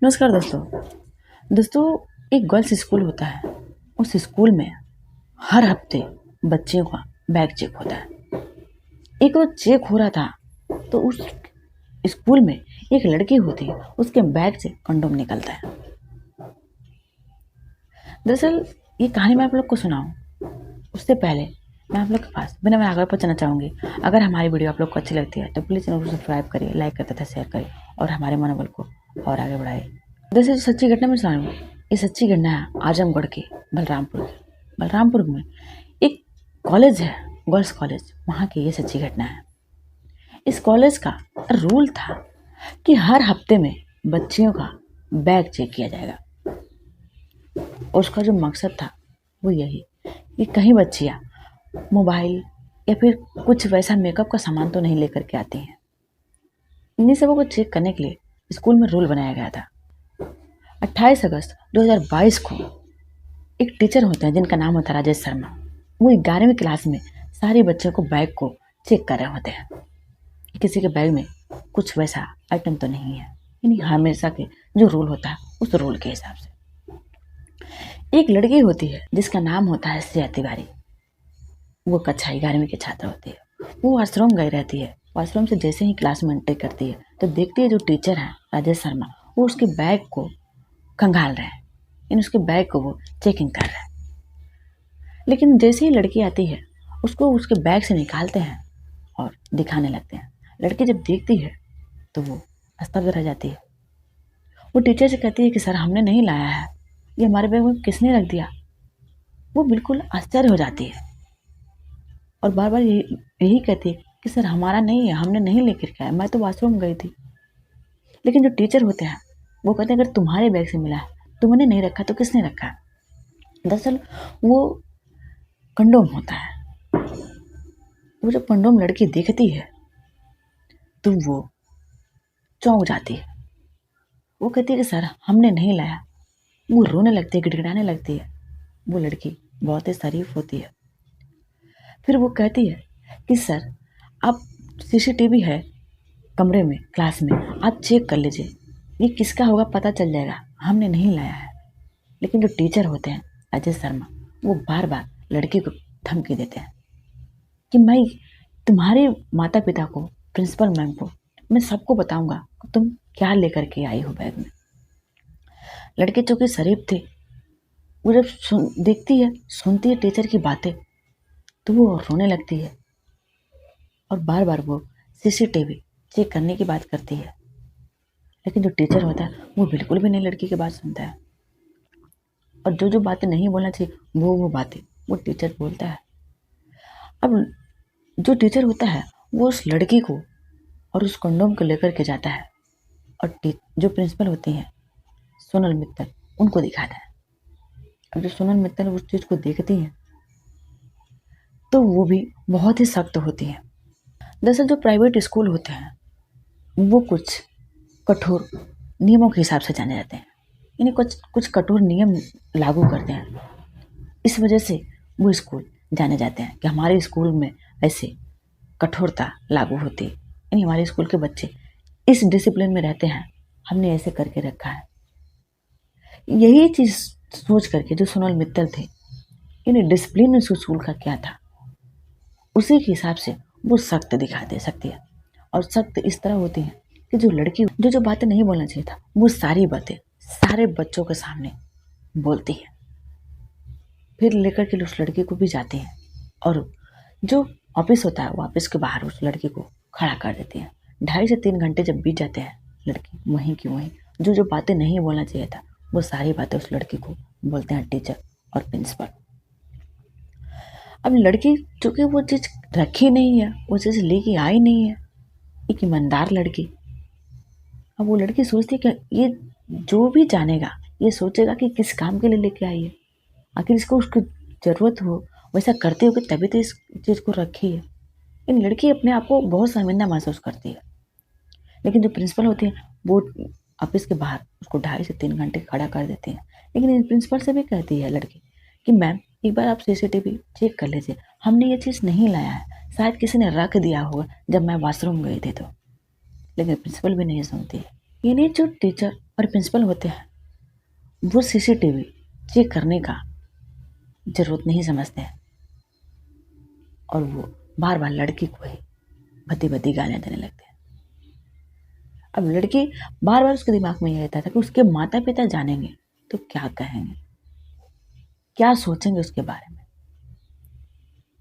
नमस्कार दोस्तों। दोस्तों, एक गर्ल्स स्कूल होता है। उस स्कूल में हर हफ्ते बच्चियों का बैग चेक होता है। एक रोज चेक हो रहा था तो उस स्कूल में एक लड़की होती है, उसके बैग से कंडोम निकलता है। दरअसल ये कहानी मैं आप लोग को सुनाऊं उससे पहले मैं आप लोग के पास बिना मैं आगे पहुंचना चाहूँगी। अगर हमारी वीडियो आप लोग को अच्छी लगती है तो प्लीज़ चैनल को सब्सक्राइब करिए, लाइक करते थे, शेयर करिए और हमारे मनोबल को और आगे बढ़ाइए। दरअसल जो सच्ची घटना मैं सुनाऊँ, ये सच्ची घटना है आजमगढ़ की बलरामपुर की। बलरामपुर में एक कॉलेज है, गर्ल्स कॉलेज, वहाँ की ये सच्ची घटना है। इस कॉलेज का रूल था कि हर हफ्ते में बच्चियों का बैग चेक किया जाएगा और उसका जो मकसद था वो यही कि कहीं बच्चियाँ मोबाइल या फिर कुछ वैसा मेकअप का सामान तो नहीं लेकर के आती हैं। इन्हीं सबों को चेक करने के लिए स्कूल में रूल बनाया गया था। 28 अगस्त 2022 को एक टीचर होते हैं जिनका नाम होता है राजेश शर्मा। वो 11वीं क्लास में सारे बच्चों को बैग को चेक कर रहे होते हैं कि किसी के बैग में कुछ वैसा आइटम तो नहीं है। यानी हमेशा के जो रूल होता है उस रूल के हिसाब से एक लड़की होती है जिसका नाम होता है श्रेया तिवारी। वो कक्षा 11वीं की छात्र होती है। वो वॉशरूम गई रहती है। वॉशरूम से जैसे ही क्लास में एंट्री करती है तो देखती है जो टीचर है राजेश शर्मा, वो उसके बैग को खंगाल रहे हैं, इन उसके बैग को वो चेकिंग कर रहे हैं। लेकिन जैसे ही लड़की आती है उसको उसके बैग से निकालते हैं और दिखाने लगते हैं। लड़की जब देखती है तो वो स्तब्ध रह जाती है। वो टीचर से कहती है कि सर हमने नहीं लाया है, ये हमारे बैग में किसने रख दिया। वो बिल्कुल आश्चर्य हो जाती है और बार बार यही कहती है कि सर हमारा नहीं है, हमने नहीं लेकर के आया, मैं तो वॉशरूम गई थी। लेकिन जो टीचर होते हैं वो कहते हैं अगर तुम्हारे बैग से मिला है, तुमने नहीं रखा तो किसने रखा। दरअसल वो कंडोम होता है। वो जब कंडोम लड़की देखती है तो वो चौंक जाती है। वो कहती है कि सर हमने नहीं लाया। वो रोने लगती है, गिड़गिड़ाने लगती है। वो लड़की बहुत ही शरीफ होती है। फिर वो कहती है कि सर आप सीसीटीवी है कमरे में, क्लास में, आप चेक कर लीजिए, ये किसका होगा पता चल जाएगा, हमने नहीं लाया है। लेकिन जो टीचर होते हैं राजेश शर्मा, वो बार बार लड़की को धमकी देते हैं कि मैं तुम्हारे माता पिता को, प्रिंसिपल मैम को, मैं सबको बताऊंगा कि तुम क्या लेकर के आई हो बैग में। लड़की चूंकि शरीफ थी, वो जब देखती है, सुनती है टीचर की बातें तो वो रोने लगती है और बार बार वो सीसीटीवी चेक करने की बात करती है। लेकिन जो टीचर होता है वो बिल्कुल भी नहीं लड़की की बात सुनता है और जो जो बातें नहीं बोलना चाहिए वो बातें वो टीचर बोलता है। अब जो टीचर होता है वो उस लड़की को और उस कंडोम को लेकर के जाता है और जो प्रिंसिपल होती हैं सोनल मित्तल, उनको दिखाता है। अब जो सोनल मित्तल उस चीज़ को देखती हैं तो वो भी बहुत ही सख्त होती हैं। दरअसल जो प्राइवेट स्कूल होते हैं वो कुछ कठोर नियमों के हिसाब से जाने जाते हैं, यानी कुछ कठोर नियम लागू करते हैं। इस वजह से वो स्कूल जाने जाते हैं कि हमारे स्कूल में ऐसे कठोरता लागू होती है, यानी हमारे स्कूल के बच्चे इस डिसिप्लिन में रहते हैं, हमने ऐसे करके रखा है। यही चीज़ सोच करके जो सोनल मित्तल थे, यानी डिसिप्लिन उस स्कूल का क्या था उसी के हिसाब से वो सख्त दिखा दे सकती है। और सख्त इस तरह होती है कि जो लड़की जो बातें नहीं बोलना चाहिए था वो सारी बातें सारे बच्चों के सामने बोलती है। फिर लेकर के उस लड़की को भी जाती हैं और जो ऑफिस होता है वो ऑफिस के बाहर उस लड़की को खड़ा कर देती हैं। 2.5 से 3 घंटे जब बीत जाते हैं, लड़की वहीं की वहीं जो जो बातें नहीं बोलना चाहिए था वो सारी बातें उस लड़की को बोलते हैं टीचर और प्रिंसिपल। अब लड़की चूंकि वो चीज़ रखी नहीं है, वो चीज़ लेके आई नहीं है, एक ईमानदार लड़की। अब वो लड़की सोचती है कि ये जो भी जानेगा ये सोचेगा कि किस काम के लिए लेके आई है, आखिर इसको उसकी ज़रूरत हो वैसा करती होगी तभी तो इस चीज़ को रखी है। इन लड़की अपने आप को बहुत शर्मिंदा महसूस करती है। लेकिन जो प्रिंसिपल होती है वो ऑफिस के बाहर उसको 2.5 से 3 घंटे खड़ा कर देती हैं। लेकिन इन प्रिंसिपल से भी कहती है लड़की कि मैम एक बार आप सीसीटीवी चेक कर लीजिए, हमने ये चीज़ नहीं लाया है, शायद किसी ने रख दिया होगा जब मैं वॉशरूम गई थी तो। लेकिन प्रिंसिपल भी नहीं सुनती है। यानी जो टीचर और प्रिंसिपल होते हैं वो सीसीटीवी चेक करने का जरूरत नहीं समझते हैं और वो बार बार लड़की को ही भद्दी भद्दी गालियां देने लगते हैं। अब लड़की बार बार उसके दिमाग में यह रहता था कि उसके माता पिता जानेंगे तो क्या कहेंगे, क्या सोचेंगे उसके बारे में।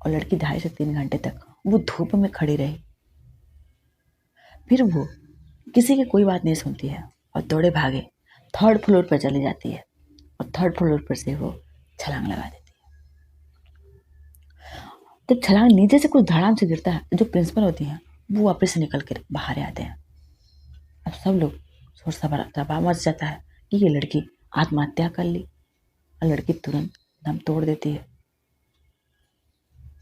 और लड़की 2.5 से 3 घंटे तक वो धूप में खड़ी रही। फिर वो किसी की कोई बात नहीं सुनती है और दौड़े भागे 3rd फ्लोर पर चली जाती है और 3rd फ्लोर पर से वो छलांग लगा देती है। जब छलांग नीचे से कुछ धड़ाम से गिरता है, जो प्रिंसिपल होती हैं वो वापस से निकल कर बाहर आते हैं। अब सब लोग शोर शराबा मच जाता है कि ये लड़की आत्महत्या कर ली और लड़की तुरंत दम तोड़ देती है।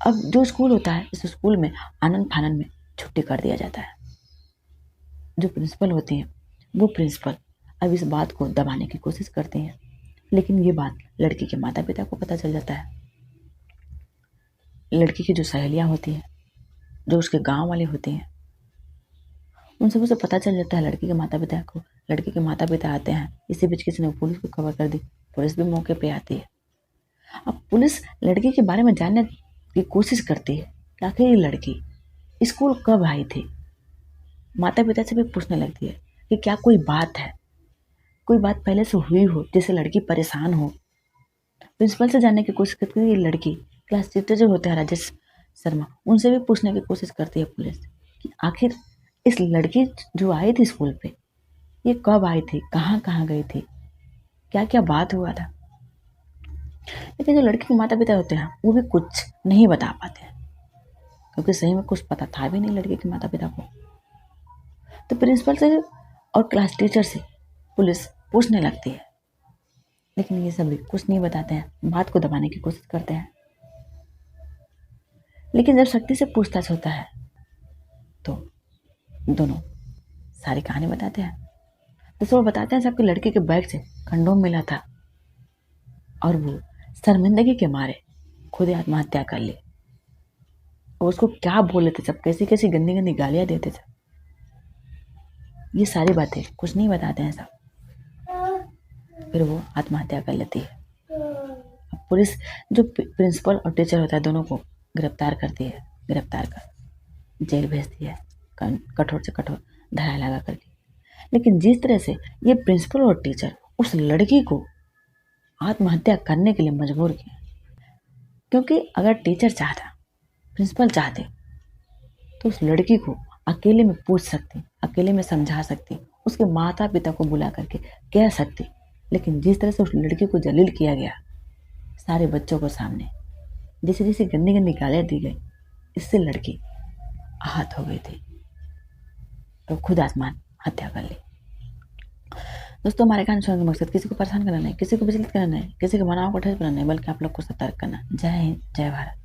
अब जो स्कूल होता है, इस स्कूल में आनंद फानन में छुट्टी कर दिया जाता है। जो प्रिंसिपल होती हैं वो प्रिंसिपल अब इस बात को दबाने की कोशिश करती हैं, लेकिन ये बात लड़की के माता पिता को पता चल जाता है। लड़की की जो सहेलियां होती हैं, जो उसके गांव वाले होते हैं, उन सब से पता चल जाता है लड़की के माता पिता को। लड़की के माता पिता आते हैं। इसी बीच किसी ने पुलिस को खबर कर दी। पुलिस भी मौके पे आती है। अब पुलिस लड़की के बारे में जानने की कोशिश करती है कि आखिर ये लड़की स्कूल कब आई थी। माता पिता से भी पूछने लगती है कि क्या कोई बात है, कोई बात पहले से हुई हो जिससे लड़की परेशान हो। प्रिंसिपल से जानने की कोशिश करती है। ये लड़की क्लास टीचर जो होते हैं राजेश शर्मा, उनसे भी पूछने की कोशिश करती है पुलिस कि आखिर इस लड़की जो आई थी स्कूल पे, ये कब आई थी, कहाँ कहाँ गई थी, क्या क्या बात हुआ था। लेकिन जो लड़की के माता पिता होते हैं वो भी कुछ नहीं बता पाते हैं, क्योंकि सही में कुछ पता था भी नहीं लड़की के माता पिता को। तो प्रिंसिपल से और क्लास टीचर से पुलिस पूछने लगती है, लेकिन ये सभी कुछ नहीं बताते हैं, बात को दबाने की कोशिश करते हैं। लेकिन जब शक्ति से पूछताछ होता है तो दोनों सारी कहानी बताते हैं। तो वो बताते हैं सबकी लड़की के बैग से कंडोम मिला था और वो शर्मिंदगी के मारे खुद ही आत्महत्या कर ली। और उसको क्या बोले थे सब, कैसी कैसी गंदी गंदी गालियां देते थे, ये सारी बातें कुछ नहीं बताते हैं सब। फिर वो आत्महत्या कर लेती है। अब पुलिस जो प्रिंसिपल और टीचर होता है दोनों को गिरफ्तार करती है। गिरफ्तार कर जेल भेजती है, कठोर से कठोर धराई लगा करके। लेकिन जिस तरह से ये प्रिंसिपल और टीचर उस लड़की को आत्महत्या करने के लिए मजबूर किया, क्योंकि अगर टीचर चाहता, प्रिंसिपल चाहते तो उस लड़की को अकेले में पूछ सकती, अकेले में समझा सकती, उसके माता पिता को बुला करके कह सकती। लेकिन जिस तरह से उस लड़की को जलील किया गया सारे बच्चों को सामने, जैसे जैसे गंदी गंदी गालियां दी गई, इससे लड़की आहत हो गई थी तो खुद आत्महत्या कर ली। दोस्तों, हमारे कहानी सुनने का मकसद किसी को परेशान करना नहीं, किसी को विचलित करना नहीं, किसी के भावनाओं को ठेस पहुंचाना नहीं, बल्कि आप लोग को सतर्क करना। जय हिंद, जय भारत।